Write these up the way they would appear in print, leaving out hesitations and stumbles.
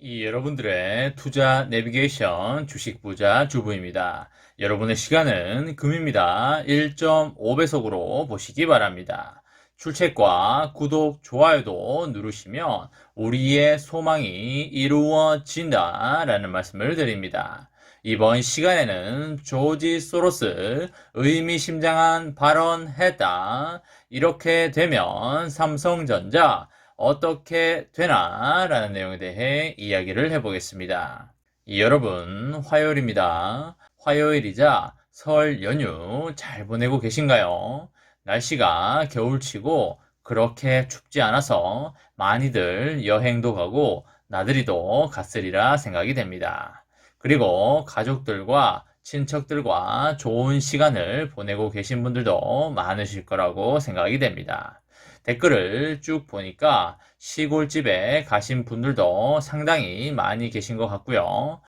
여러분들의 투자 내비게이션 주식 부자 주부입니다. 여러분의 시간은 금입니다. 1.5배속으로 보시기 바랍니다. 출첵과 구독, 좋아요도 누르시면 우리의 소망이 이루어진다 라는 말씀을 드립니다. 이번 시간에는 조지 소로스 의미심장한 발언했다. 이렇게 되면 삼성전자 어떻게 되나? 라는 내용에 대해 이야기를 해보겠습니다. 여러분, 화요일입니다. 화요일이자 설 연휴 잘 보내고 계신가요? 날씨가 겨울치고 그렇게 춥지 않아서 많이들 여행도 가고 나들이도 갔으리라 생각이 됩니다. 그리고 가족들과 친척들과 좋은 시간을 보내고 계신 분들도 많으실 거라고 생각이 됩니다. 댓글을 쭉 보니까 시골집에 가신 분들도 상당히 많이 계신 것 같고요.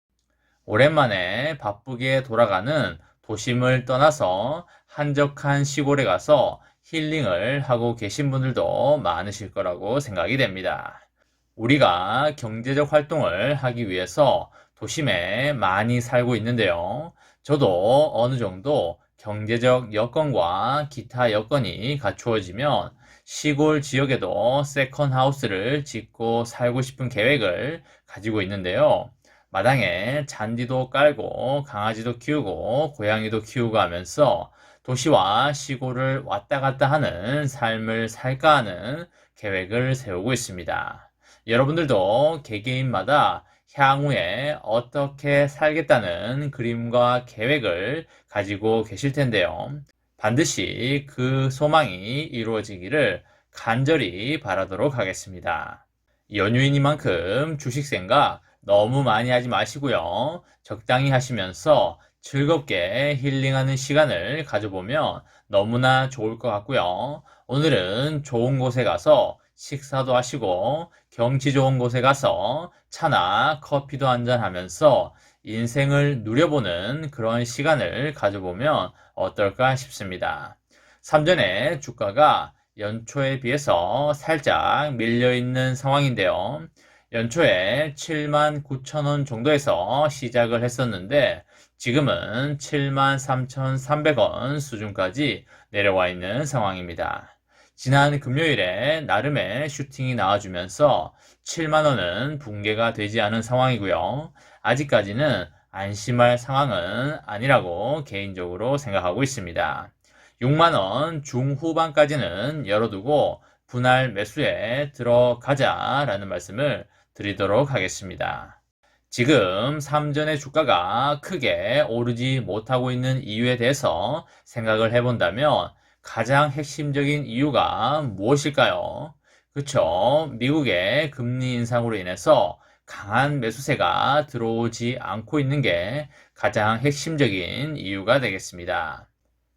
오랜만에 바쁘게 돌아가는 도심을 떠나서 한적한 시골에 가서 힐링을 하고 계신 분들도 많으실 거라고 생각이 됩니다. 우리가 경제적 활동을 하기 위해서 도심에 많이 살고 있는데요. 저도 어느 정도 경제적 여건과 기타 여건이 갖추어지면 시골 지역에도 세컨하우스를 짓고 살고 싶은 계획을 가지고 있는데요. 마당에 잔디도 깔고 강아지도 키우고 고양이도 키우고 하면서 도시와 시골을 왔다 갔다 하는 삶을 살까 하는 계획을 세우고 있습니다. 여러분들도 개개인마다 향후에 어떻게 살겠다는 그림과 계획을 가지고 계실 텐데요. 반드시 그 소망이 이루어지기를 간절히 바라도록 하겠습니다. 연휴이니만큼 주식 생각 너무 많이 하지 마시고요. 적당히 하시면서 즐겁게 힐링하는 시간을 가져보면 너무나 좋을 것 같고요. 오늘은 좋은 곳에 가서 식사도 하시고 경치 좋은 곳에 가서 차나 커피도 한잔 하면서 인생을 누려보는 그런 시간을 가져보면 어떨까 싶습니다. 삼전의 주가가 연초에 비해서 살짝 밀려있는 상황인데요. 연초에 79,000원 정도에서 시작을 했었는데 지금은 73,300원 수준까지 내려와 있는 상황입니다. 지난 금요일에 나름의 슈팅이 나와주면서 7만원은 붕괴가 되지 않은 상황이고요. 아직까지는 안심할 상황은 아니라고 개인적으로 생각하고 있습니다. 6만원 중후반까지는 열어두고 분할 매수에 들어가자라는 말씀을 드리도록 하겠습니다. 지금 삼전의 주가가 크게 오르지 못하고 있는 이유에 대해서 생각을 해본다면 가장 핵심적인 이유가 무엇일까요? 그쵸? 미국의 금리 인상으로 인해서 강한 매수세가 들어오지 않고 있는 게 가장 핵심적인 이유가 되겠습니다.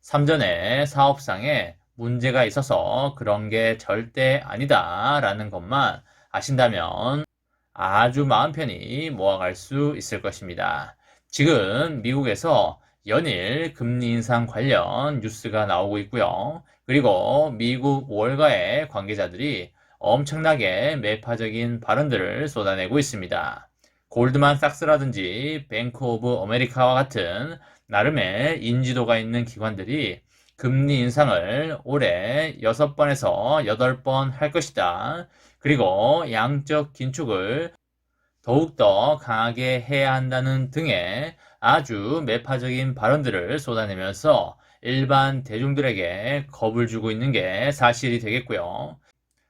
삼전의 사업상에 문제가 있어서 그런 게 절대 아니다 라는 것만 아신다면 아주 마음 편히 모아갈 수 있을 것입니다. 지금 미국에서 연일 금리 인상 관련 뉴스가 나오고 있고요. 그리고 미국 월가의 관계자들이 엄청나게 매파적인 발언들을 쏟아내고 있습니다. 골드만삭스라든지 뱅크 오브 아메리카와 같은 나름의 인지도가 있는 기관들이 금리 인상을 올해 6번에서 8번 할 것이다. 그리고 양적 긴축을 더욱더 강하게 해야 한다는 등의 아주 매파적인 발언들을 쏟아내면서 일반 대중들에게 겁을 주고 있는 게 사실이 되겠고요.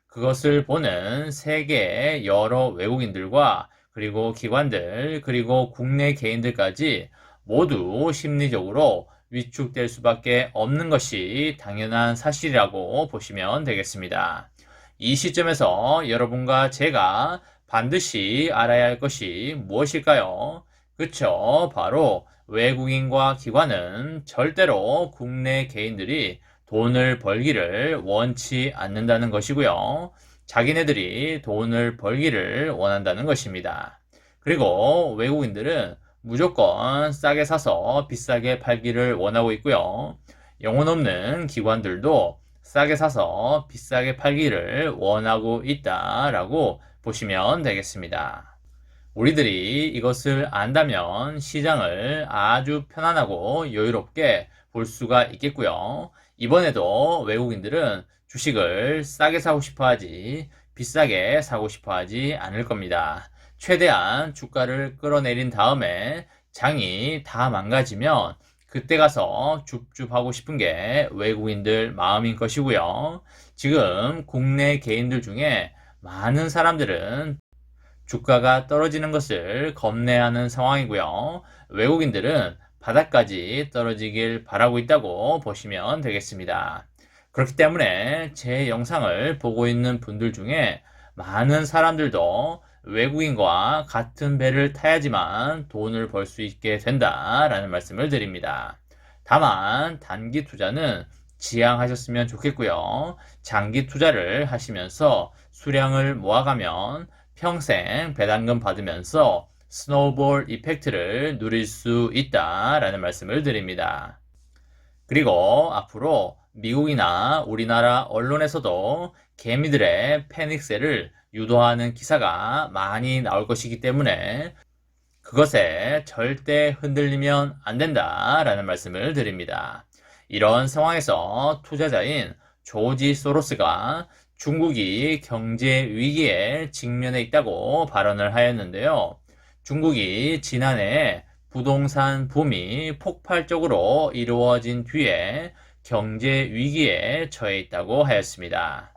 그것을 보는 세계의 여러 외국인들과 그리고 기관들 그리고 국내 개인들까지 모두 심리적으로 위축될 수밖에 없는 것이 당연한 사실이라고 보시면 되겠습니다. 이 시점에서 여러분과 제가 반드시 알아야 할 것이 무엇일까요? 그쵸? 바로 외국인과 기관은 절대로 국내 개인들이 돈을 벌기를 원치 않는다는 것이고요. 자기네들이 돈을 벌기를 원한다는 것입니다. 그리고 외국인들은 무조건 싸게 사서 비싸게 팔기를 원하고 있고요. 영혼 없는 기관들도 싸게 사서 비싸게 팔기를 원하고 있다라고 보시면 되겠습니다. 우리들이 이것을 안다면 시장을 아주 편안하고 여유롭게 볼 수가 있겠고요. 이번에도 외국인들은 주식을 싸게 사고 싶어 하지 비싸게 사고 싶어 하지 않을 겁니다. 최대한 주가를 끌어내린 다음에 장이 다 망가지면 그때 가서 줍줍하고 싶은 게 외국인들 마음인 것이고요. 지금 국내 개인들 중에 많은 사람들은 주가가 떨어지는 것을 겁내하는 상황이고요. 외국인들은 바닥까지 떨어지길 바라고 있다고 보시면 되겠습니다. 그렇기 때문에 제 영상을 보고 있는 분들 중에 많은 사람들도 외국인과 같은 배를 타야지만 돈을 벌 수 있게 된다라는 말씀을 드립니다. 다만 단기 투자는 지양하셨으면 좋겠고요. 장기 투자를 하시면서 수량을 모아가면 평생 배당금 받으면서 스노우볼 이펙트를 누릴 수 있다라는 말씀을 드립니다. 그리고 앞으로 미국이나 우리나라 언론에서도 개미들의 패닉세를 유도하는 기사가 많이 나올 것이기 때문에 그것에 절대 흔들리면 안 된다라는 말씀을 드립니다. 이런 상황에서 투자자인 조지 소로스가 중국이 경제 위기에 직면해 있다고 발언을 하였는데요. 중국이 지난해 부동산 붐이 폭발적으로 이루어진 뒤에 경제 위기에 처해 있다고 하였습니다.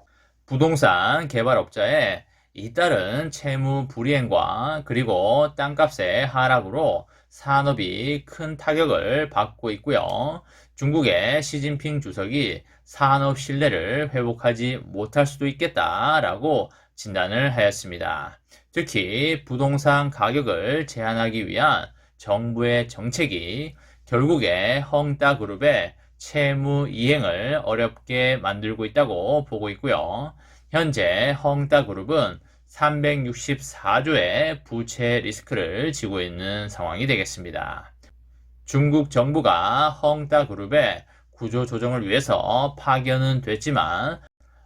부동산 개발업자의 잇따른 채무 불이행과 그리고 땅값의 하락으로 산업이 큰 타격을 받고 있고요. 중국의 시진핑 주석이 산업 신뢰를 회복하지 못할 수도 있겠다라고 진단을 하였습니다. 특히 부동산 가격을 제한하기 위한 정부의 정책이 결국에 헝다그룹의 채무 이행을 어렵게 만들고 있다고 보고 있고요. 현재 헝다그룹은 364조의 부채 리스크를 지고 있는 상황이 되겠습니다. 중국 정부가 헝다그룹의 구조 조정을 위해서 파견은 됐지만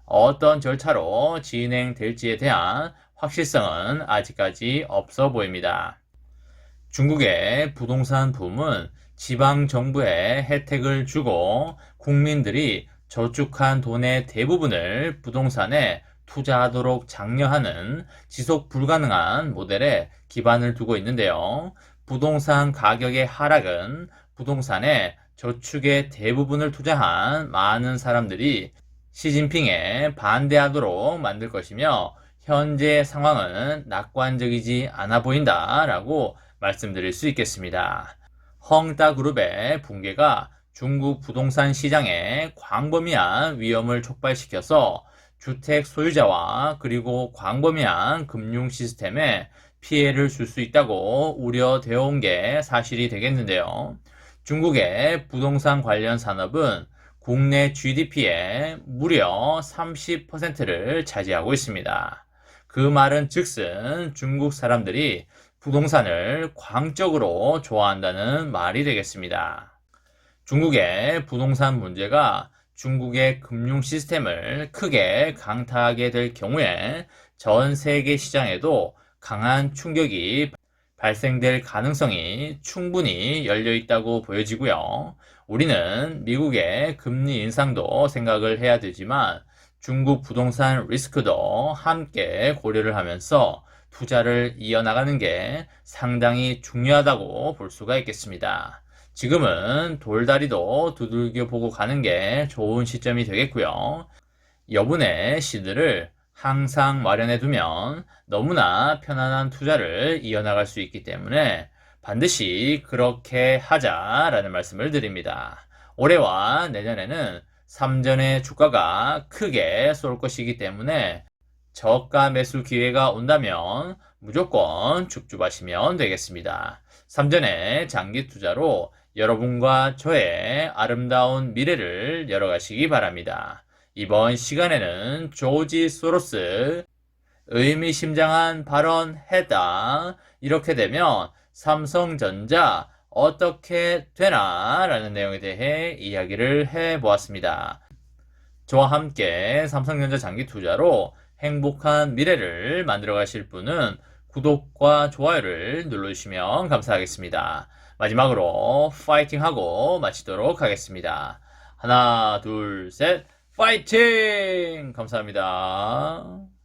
어떤 절차로 진행될지에 대한 확실성은 아직까지 없어 보입니다. 중국의 부동산 붐은 지방 정부에 혜택을 주고 국민들이 저축한 돈의 대부분을 부동산에 투자하도록 장려하는 지속 불가능한 모델에 기반을 두고 있는데요. 부동산 가격의 하락은 부동산에 저축의 대부분을 투자한 많은 사람들이 시진핑에 반대하도록 만들 것이며 현재 상황은 낙관적이지 않아 보인다라고 말씀드릴 수 있겠습니다. 헝다그룹의 붕괴가 중국 부동산 시장에 광범위한 위험을 촉발시켜서 주택 소유자와 그리고 광범위한 금융 시스템에 피해를 줄 수 있다고 우려되어 온 게 사실이 되겠는데요. 중국의 부동산 관련 산업은 국내 GDP의 무려 30%를 차지하고 있습니다. 그 말은 즉슨 중국 사람들이 부동산을 광적으로 좋아한다는 말이 되겠습니다. 중국의 부동산 문제가 중국의 금융 시스템을 크게 강타하게 될 경우에 전 세계 시장에도 강한 충격이 발생될 가능성이 충분히 열려 있다고 보여지고요. 우리는 미국의 금리 인상도 생각을 해야 되지만 중국 부동산 리스크도 함께 고려를 하면서 투자를 이어나가는 게 상당히 중요하다고 볼 수가 있겠습니다. 지금은 돌다리도 두들겨 보고 가는 게 좋은 시점이 되겠고요. 여분의 시드를 항상 마련해 두면 너무나 편안한 투자를 이어나갈 수 있기 때문에 반드시 그렇게 하자라는 말씀을 드립니다. 올해와 내년에는 3전의 주가가 크게 쏠 것이기 때문에 저가 매수 기회가 온다면 무조건 줍줍하시면 되겠습니다. 3전의 장기 투자로 여러분과 저의 아름다운 미래를 열어가시기 바랍니다. 이번 시간에는 조지 소로스 의미심장한 발언 했다. 이렇게 되면 삼성전자 어떻게 되나? 라는 내용에 대해 이야기를 해보았습니다. 저와 함께 삼성전자 장기 투자로 행복한 미래를 만들어 가실 분은 구독과 좋아요를 눌러주시면 감사하겠습니다. 마지막으로 파이팅 하고 마치도록 하겠습니다. 하나, 둘, 셋, 파이팅! 감사합니다.